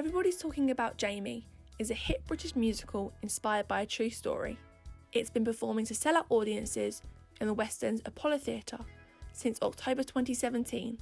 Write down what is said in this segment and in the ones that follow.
Everybody's Talking About Jamie is a hit British musical inspired by a true story. It's been performing to sellout audiences in the West End's Apollo Theatre since October 2017,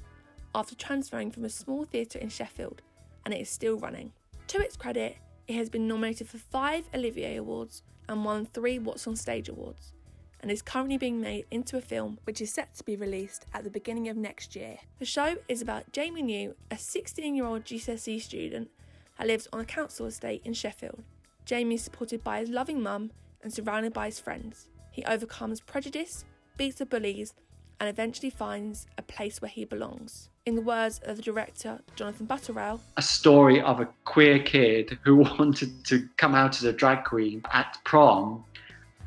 after transferring from a small theatre in Sheffield, and it is still running. To its credit, it has been nominated for 5 Olivier Awards and won 3 What's on Stage Awards, and is currently being made into a film which is set to be released at the beginning of next year. The show is about Jamie New, a 16-year-old GCSE student that lives on a council estate in Sheffield. Jamie is supported by his loving mum and surrounded by his friends. He overcomes prejudice, beats the bullies, and eventually finds a place where he belongs. In the words of the director, Jonathan Butterell, a story of a queer kid who wanted to come out as a drag queen at prom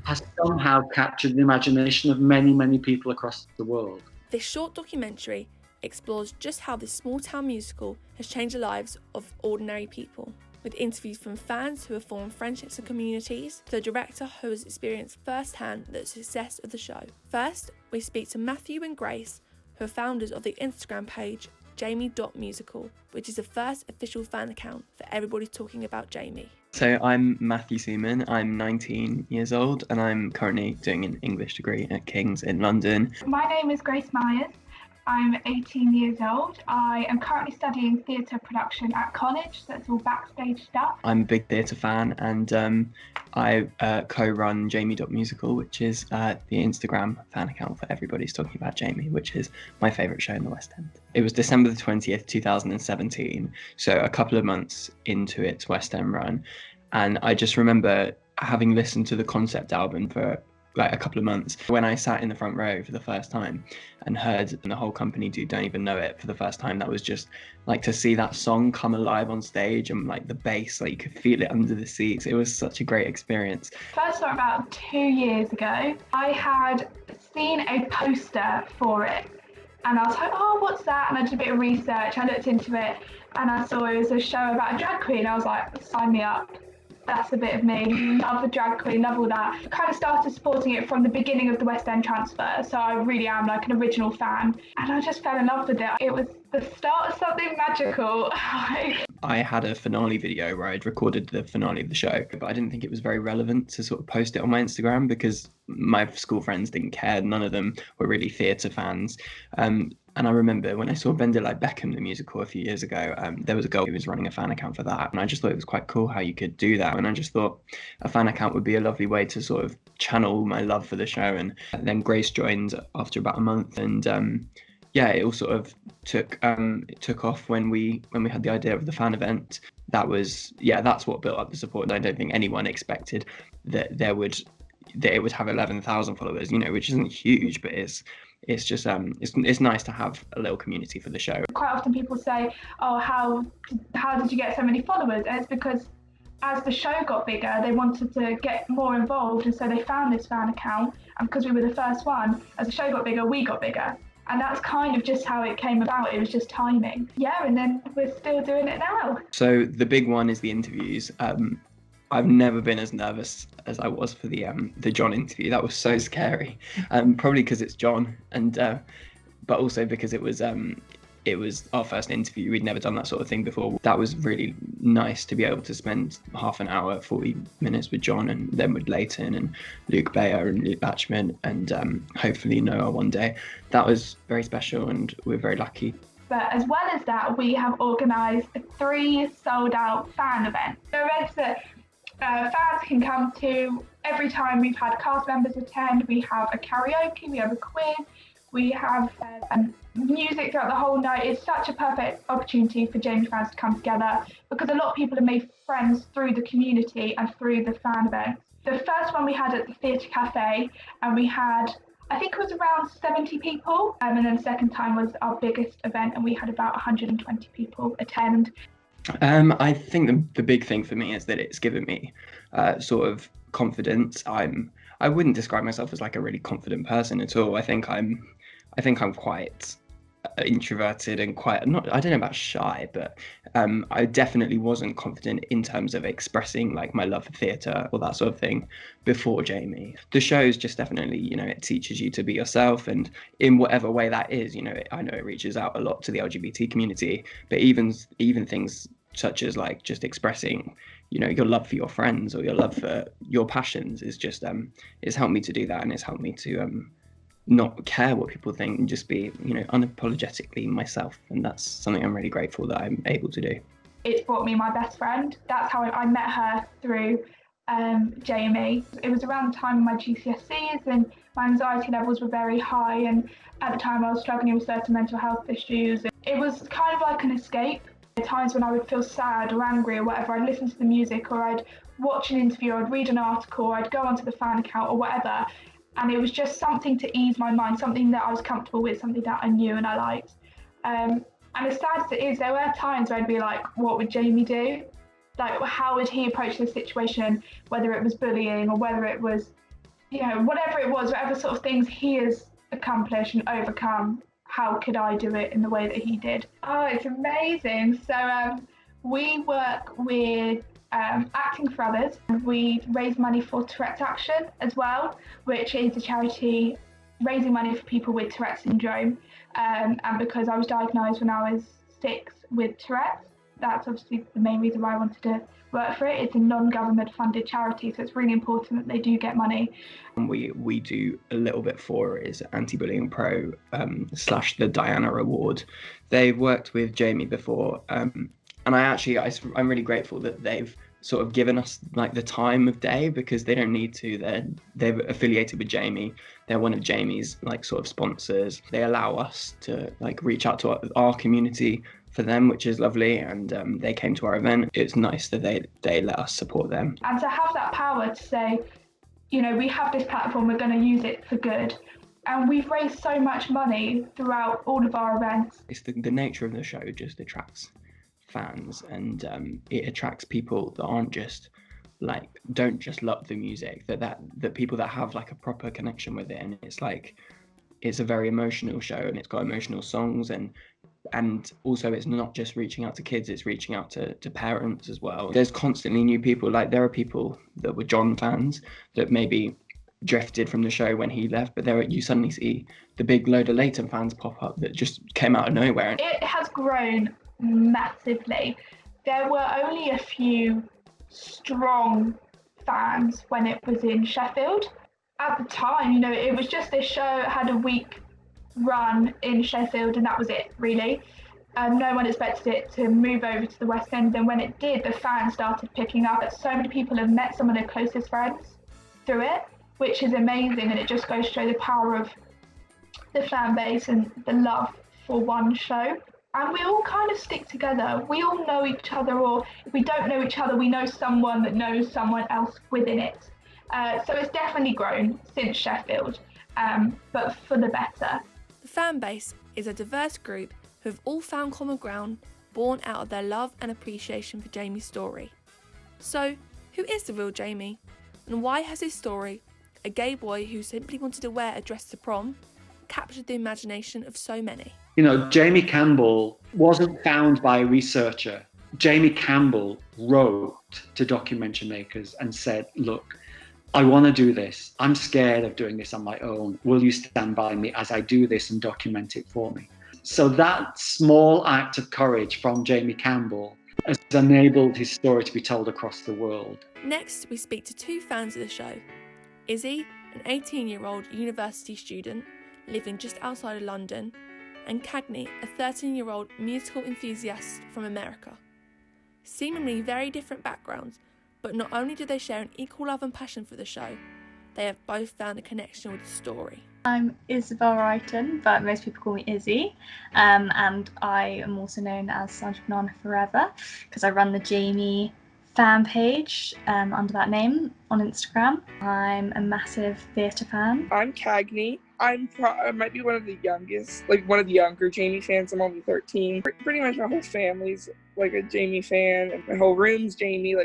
has somehow captured the imagination of many, many people across the world. This short documentary explores just how this small-town musical has changed the lives of ordinary people, with interviews from fans who have formed friendships and communities to the director who has experienced firsthand the success of the show. First, we speak to Matthew and Grace, who are founders of the Instagram page jamie.musical, which is the first official fan account for Everybody Talking About Jamie. So I'm Matthew Seaman, I'm 19 years old and I'm currently doing an English degree at King's in London. My name is Grace Myers. I'm 18 years old. I am currently studying theatre production at college, so it's all backstage stuff. I'm a big theatre fan and I co-run jamie.musical, which is the Instagram fan account for Everybody's Talking About Jamie, which is my favourite show in the West End. It was December the 20th, 2017, so a couple of months into its West End run. And I just remember having listened to the concept album for like a couple of months when I sat in the front row for the first time and heard the whole company do Don't Even Know It for the first time. That was just like to see that song come alive on stage and like the bass, like you could feel it under the seats. It was such a great experience. First saw it about 2 years ago. I had seen a poster for it and I was like, oh, what's that? And I did a bit of research, I looked into it and I saw it was a show about a drag queen. I was like, sign me up. That's a bit of me. Love the drag queen, love all that. I kind of started supporting it from the beginning of the West End transfer, so I really am like an original fan. And I just fell in love with it. It was the start of something magical. I had a finale video where I'd recorded the finale of the show, but I didn't think it was very relevant to sort of post it on my Instagram because my school friends didn't care. None of them were really theatre fans. And I remember when I saw Bend It Like Beckham, the musical, a few years ago, there was a girl who was running a fan account for that. And I just thought it was quite cool how you could do that. And I just thought a fan account would be a lovely way to sort of channel my love for the show. And then Grace joined after about a month. And it all sort of took off when we had the idea of the fan event. That's what built up the support. I don't think anyone expected that it would have 11,000 followers, which isn't huge, but it's just it's nice to have a little community for the show. Quite often people say, oh, how did you get so many followers? And it's because as the show got bigger, they wanted to get more involved, and so they found this fan account, and because we were the first one, as the show got bigger, we got bigger. And that's kind of just how it came about. It was just timing. Yeah, and then we're still doing it now. So the big one is the interviews. I've never been as nervous as I was for the John interview. That was so scary. Probably because it's John, and but also because it was our first interview. We'd never done that sort of thing before. That was really nice to be able to spend half an hour, 40 minutes with John, and then with Leighton and Luke Bayer and Luke Batchman, and hopefully Noah one day. That was very special, and we're very lucky. But as well as that, we have organised 3 sold-out fan events. They're events that fans can come to. Every time we've had cast members attend, we have a karaoke, we have a quiz, we have music throughout the whole night. It's such a perfect opportunity for Jamie fans to come together because a lot of people have made friends through the community and through the fan events. The first one we had at the Theatre Cafe, and we had, I think it was around 70 people, and then the second time was our biggest event and we had about 120 people attend. I think the big thing for me is that it's given me sort of confidence. I wouldn't describe myself as like a really confident person at all. I think I'm quite introverted and quite I don't know about shy, but I definitely wasn't confident in terms of expressing like my love for theatre or that sort of thing before Jamie. The show's just definitely, it teaches you to be yourself, and in whatever way that is, I know it reaches out a lot to the LGBT community, but even things such as like just expressing, you know, your love for your friends or your love for your passions is just it's helped me to do that, and it's helped me to not care what people think and just be, you know, unapologetically myself. And that's something I'm really grateful that I'm able to do. It's brought me my best friend. That's how I met her, through Jamie. It was around the time of my GCSEs and my anxiety levels were very high, and at the time I was struggling with certain mental health issues. It was kind of like an escape. At times when I would feel sad or angry or whatever, I'd listen to the music, or I'd watch an interview, or I'd read an article, or I'd go onto the fan account or whatever, and it was just something to ease my mind, something that I was comfortable with, something that I knew and I liked. And as sad as it is, there were times where I'd be like, what would Jamie do? Like, how would he approach this situation, whether it was bullying or whether it was, you know, whatever it was, whatever sort of things he has accomplished and overcome, how could I do it in the way that he did? Oh, it's amazing. So we work with Acting for Others. We raise money for Tourette's Action as well, which is a charity raising money for people with Tourette's syndrome. And because I was diagnosed when I was 6 with Tourette's, that's obviously the main reason why I wanted to work for it. It's a non-government funded charity, so it's really important that they do get money. And we do a little bit for is Anti-Bullying Pro / the Diana Award. They've worked with Jamie before, and I'm really grateful that they've sort of given us like the time of day, because they don't need to. They're affiliated with Jamie. They're one of Jamie's like sort of sponsors. They allow us to like reach out to our community for them, which is lovely, and they came to our event. It's nice that they let us support them. And to have that power to say, you know, we have this platform, we're going to use it for good. And we've raised so much money throughout all of our events. It's the nature of the show just attracts fans, and it attracts people that aren't just like, don't just love the music, that people that have like a proper connection with it. And it's like, it's a very emotional show, and it's got emotional songs, and also it's not just reaching out to kids, it's reaching out to parents as well. There's constantly new people. Like, there are people that were John fans that maybe drifted from the show when he left, but you suddenly see the big load of Leighton fans pop up that just came out of nowhere. It has grown massively. There were only a few strong fans when it was in Sheffield. At the time, you know, it was just this show, it had a week run in Sheffield, and that was it, really. No one expected it to move over to the West End, and when it did, the fans started picking up. So many people have met some of their closest friends through it, which is amazing, and it just goes to show the power of the fan base and the love for one show. And we all kind of stick together. We all know each other, or if we don't know each other, we know someone that knows someone else within it. So it's definitely grown since Sheffield, but for the better. The fan base is a diverse group who have all found common ground, born out of their love and appreciation for Jamie's story. So, who is the real Jamie? And why has his story, a gay boy who simply wanted to wear a dress to prom, captured the imagination of so many? You know, Jamie Campbell wasn't found by a researcher. Jamie Campbell wrote to documentary makers and said, look, I want to do this. I'm scared of doing this on my own. Will you stand by me as I do this and document it for me? So that small act of courage from Jamie Campbell has enabled his story to be told across the world. Next, we speak to 2 fans of the show. Izzy, an 18-year-old university student living just outside of London, and Cagney, a 13-year-old musical enthusiast from America. Seemingly very different backgrounds, but not only do they share an equal love and passion for the show, they have both found a connection with the story. I'm Isabel Wrighton, but most people call me Izzy, and I am also known as Sunshine Banana Forever because I run the Jamie fan page under that name on Instagram. I'm a massive theatre fan. I'm Cagney. I might be one of the youngest, like one of the younger Jamie fans. I'm only 13. Pretty much my whole family's like a Jamie fan, and my whole room's Jamie.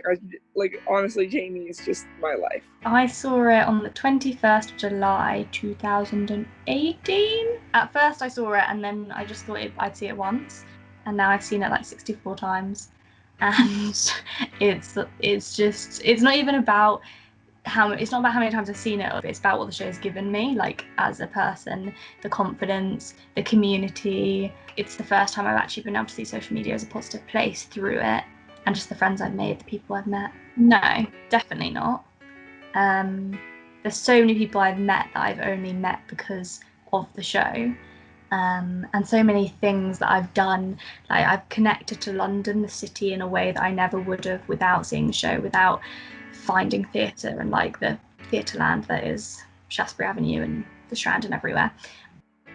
Honestly, Jamie is just my life. I saw it on the 21st of July 2018. At first I saw it, and then I just thought I'd see it once, and now I've seen it like 64 times. And it's not even about how many times I've seen it, it's about what the show's given me, like as a person, the confidence, the community. It's the first time I've actually been able to see social media as a positive place through it. and just the friends I've made, the people I've met. No, definitely not. There's so many people I've met that I've only met because of the show. And so many things that I've done, like I've connected to London, the city, in a way that I never would have without seeing the show, without finding theatre and like the theatre land that is Shaftesbury Avenue and the Strand and everywhere.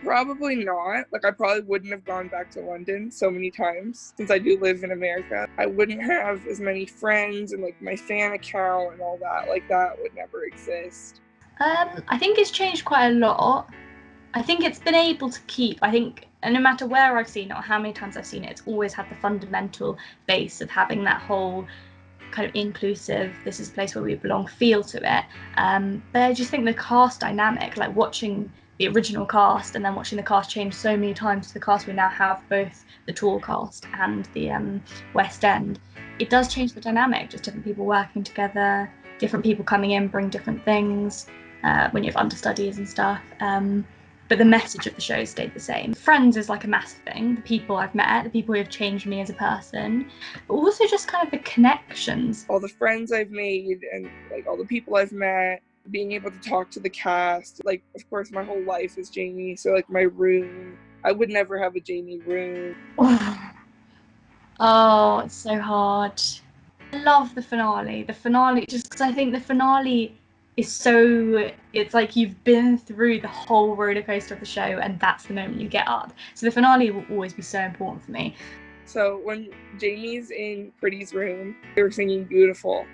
Probably not. Like, I probably wouldn't have gone back to London so many times since I do live in America. I wouldn't have as many friends and like my fan account and all that. Like, that would never exist. I think it's changed quite a lot. I think it's been able to keep, and no matter where I've seen it or how many times I've seen it, it's always had the fundamental base of having that whole kind of inclusive, this is a place where we belong feel to it. But I just think the cast dynamic, like watching the original cast and then watching the cast change so many times to the cast we now have, both the tour cast and the West End, it does change the dynamic, just different people working together, different people coming in, bring different things when you have understudies and stuff. But the message of the show stayed the same. Friends is like a massive thing. The people I've met, the people who have changed me as a person, but also just kind of the connections. All the friends I've made and like all the people I've met, being able to talk to the cast. Like, of course, my whole life is Jamie. So like my room, I would never have a Jamie room. Oh, it's so hard. I love the finale. The finale, just because I think the finale is so, it's like you've been through the whole roller coaster of the show and that's the moment you get up. So the finale will always be so important for me. So when Jamie's in Pritti's room, they were singing Beautiful.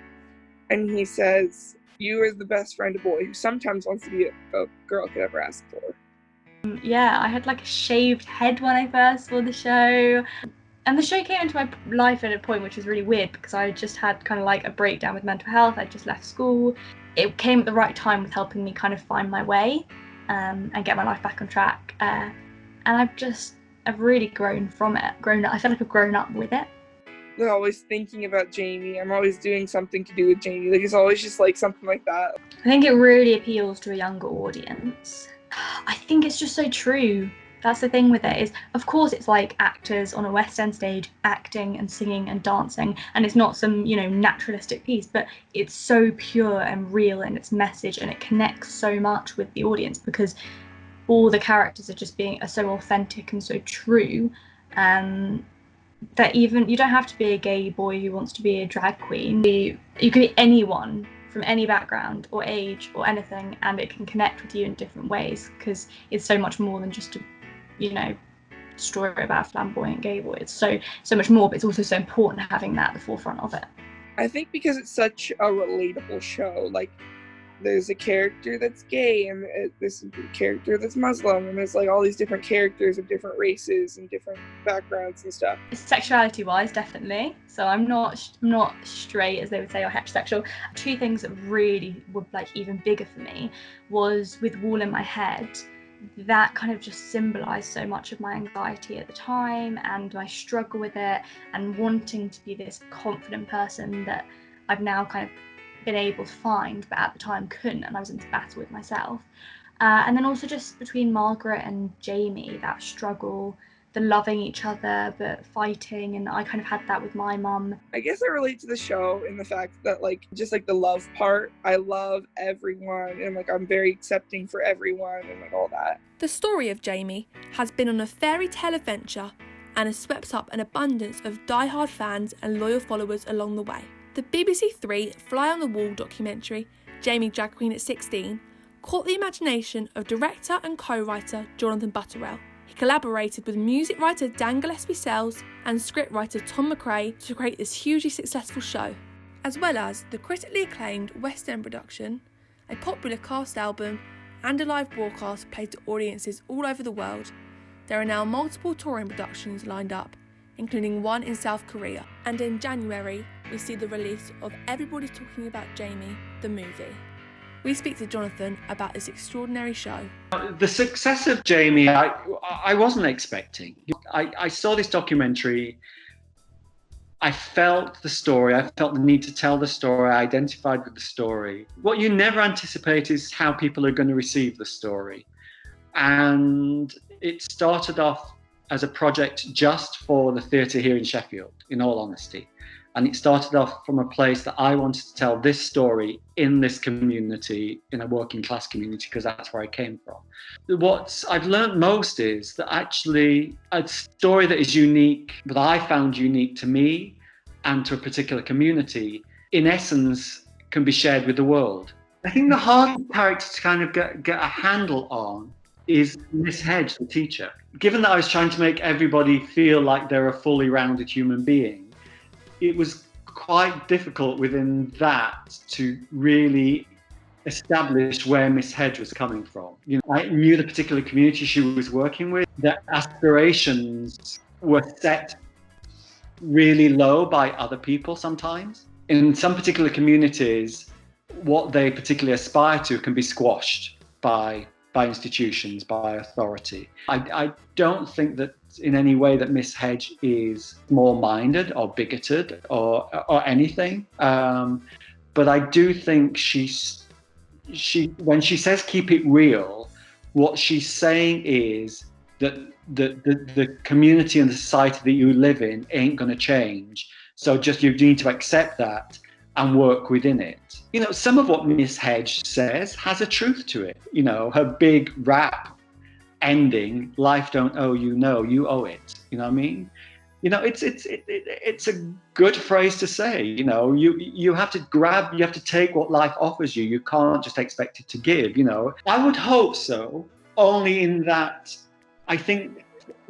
And he says, "You are the best friend a boy who sometimes wants to be a girl could ever ask for." Yeah, I had like a shaved head when I first saw the show. And the show came into my life at a point which was really weird because I just had kind of like a breakdown with mental health. I just left school. It came at the right time with helping me kind of find my way and get my life back on track. And I've really grown from it. I feel like I've grown up with it. They're always thinking about Jamie. I'm always doing something to do with Jamie. Like, it's always just like something like that. I think it really appeals to a younger audience. I think it's just so true. That's the thing with it, is of course it's like actors on a West End stage acting and singing and dancing, and it's not some, naturalistic piece, but it's so pure and real in its message, and it connects so much with the audience because all the characters are so authentic and so true, that even you don't have to be a gay boy who wants to be a drag queen. You could be anyone from any background or age or anything, and it can connect with you in different ways because it's so much more than just a story about a flamboyant gay boy. It's so much more, but it's also so important having that at the forefront of it. I think because it's such a relatable show, like there's a character that's gay and there's a character that's Muslim, and there's like all these different characters of different races and different backgrounds and stuff. Sexuality wise, definitely. So I'm not straight, as they would say, or heterosexual. Two things that really were like even bigger for me was with Wall in My Head. That kind of just symbolized so much of my anxiety at the time and my struggle with it and wanting to be this confident person that I've now kind of been able to find, but at the time couldn't, and I was in this battle with myself. And then also just between Margaret and Jamie, that struggle, the loving each other but fighting, and I kind of had that with my mum. I guess I relate to the show in the fact that just the love part, I love everyone and I'm very accepting for everyone and all that. The story of Jamie has been on a fairy tale adventure and has swept up an abundance of die-hard fans and loyal followers along the way. The BBC Three Fly on the Wall documentary, Jamie Drag Queen at 16, caught the imagination of director and co-writer Jonathan Butterell. He collaborated with music writer Dan Gillespie-Sells and scriptwriter Tom McCrae to create this hugely successful show, as well as the critically acclaimed West End production, a popular cast album, and a live broadcast played to audiences all over the world. There are now multiple touring productions lined up, including one in South Korea, and in January we see the release of Everybody's Talking About Jamie, the movie. We speak to Jonathan about this extraordinary show. The success of Jamie, I wasn't expecting. I saw this documentary, I felt the story, I felt the need to tell the story, I identified with the story. What you never anticipate is how people are going to receive the story. And it started off as a project just for the theatre here in Sheffield, in all honesty. And it started off from a place that I wanted to tell this story in this community, in a working class community, because that's where I came from. What I've learned most is that actually a story that is unique, that I found unique to me and to a particular community, in essence, can be shared with the world. I think the hardest character to kind of get a handle on is Miss Hedge, the teacher. Given that I was trying to make everybody feel like they're a fully rounded human being, it was quite difficult within that to really establish where Miss Hedge was coming from. You know, I knew the particular community she was working with. Their aspirations were set really low by other people sometimes. In some particular communities, what they particularly aspire to can be squashed by institutions, by authority. I don't think that in any way that Miss Hedge is small-minded or bigoted or anything. But I do think she when she says keep it real, what she's saying is that the community and the society that you live in ain't going to change. So just you need to accept that and work within it. You know, some of what Miss Hedge says has a truth to it. You know, her big rap ending, life don't owe you, no, you owe it. You know what I mean? You know, it's a good phrase to say. You know, you have to take what life offers you. You can't just expect it to give, you know. I would hope so, only in that I think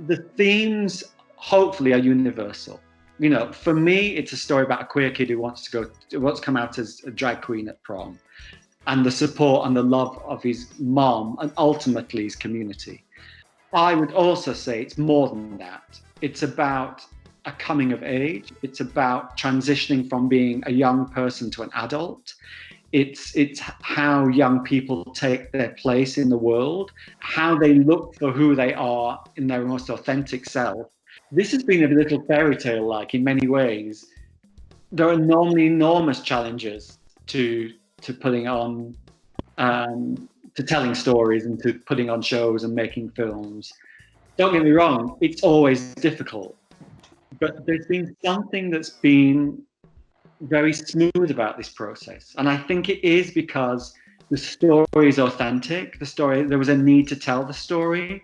the themes hopefully are universal. You know, for me, it's a story about a queer kid who wants to come out as a drag queen at prom, and the support and the love of his mom and ultimately his community. I would also say it's more than that. It's about a coming of age. It's about transitioning from being a young person to an adult. It's how young people take their place in the world, how they look for who they are in their most authentic self. This has been a little fairy tale like in many ways. There are normally enormous challenges to putting on, to telling stories and to putting on shows and making films. Don't get me wrong, it's always difficult. But there's been something that's been very smooth about this process. And I think it is because the story is authentic. There was a need to tell the story.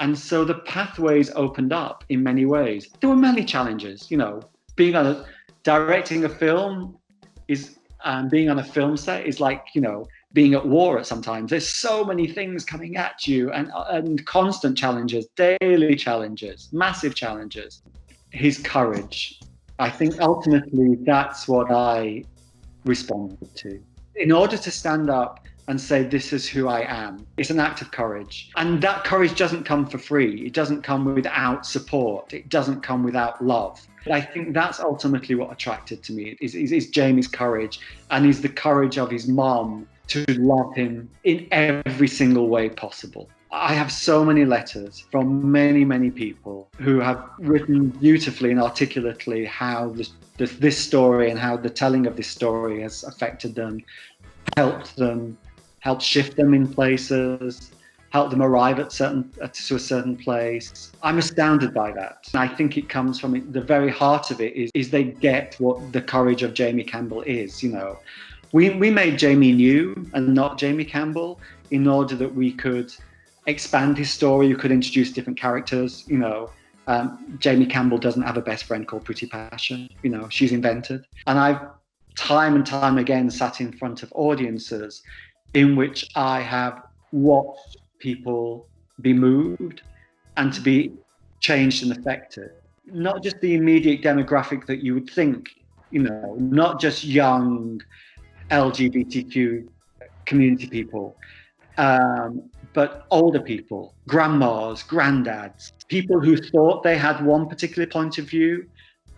And so the pathways opened up in many ways. There were many challenges, you know, directing a film is, being on a film set is like, you know, being at war at sometimes. There's so many things coming at you and constant challenges, daily challenges, massive challenges. His courage. I think ultimately that's what I responded to. In order to stand up and say, this is who I am, it's an act of courage. And that courage doesn't come for free. It doesn't come without support. It doesn't come without love. I think that's ultimately what attracted to me, is Jamie's courage, and is the courage of his mom to love him in every single way possible. I have so many letters from many, many people who have written beautifully and articulately how this story and how the telling of this story has affected them, helped shift them in places, helped them arrive to a certain place. I'm astounded by that. And I think it comes from the very heart of it is they get what the courage of Jamie Campbell is, you know. We made Jamie new and not Jamie Campbell in order that we could expand his story. You could introduce different characters, you know. Jamie Campbell doesn't have a best friend called PRITTI PASHA, you know, she's invented. And I've time and time again sat in front of audiences in which I have watched people be moved and to be changed and affected. Not just the immediate demographic that you would think, you know, not just young LGBTQ community people, but older people, grandmas, granddads, people who thought they had one particular point of view,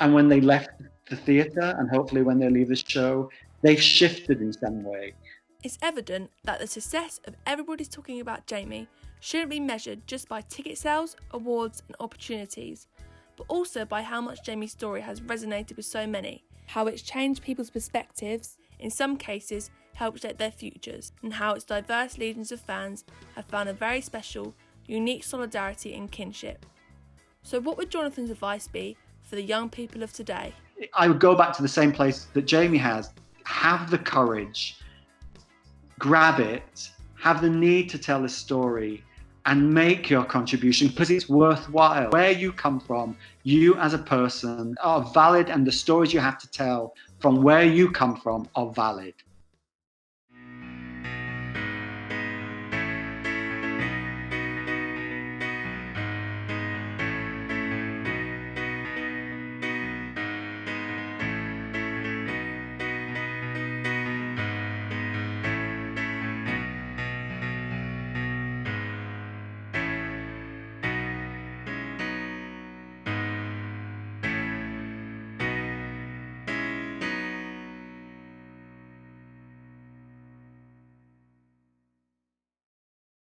and when they left the theatre, and hopefully when they leave the show, they've shifted in some way. It's evident that the success of Everybody's Talking About Jamie shouldn't be measured just by ticket sales, awards and opportunities, but also by how much Jamie's story has resonated with so many, how it's changed people's perspectives, in some cases helped shape their futures, and how its diverse legions of fans have found a very special, unique solidarity and kinship. So what would Jonathan's advice be for the young people of today? I would go back to the same place that Jamie has. Have the courage, grab it, have the need to tell a story, and make your contribution because it's worthwhile. Where you come from, you as a person are valid, and the stories you have to tell from where you come from are valid.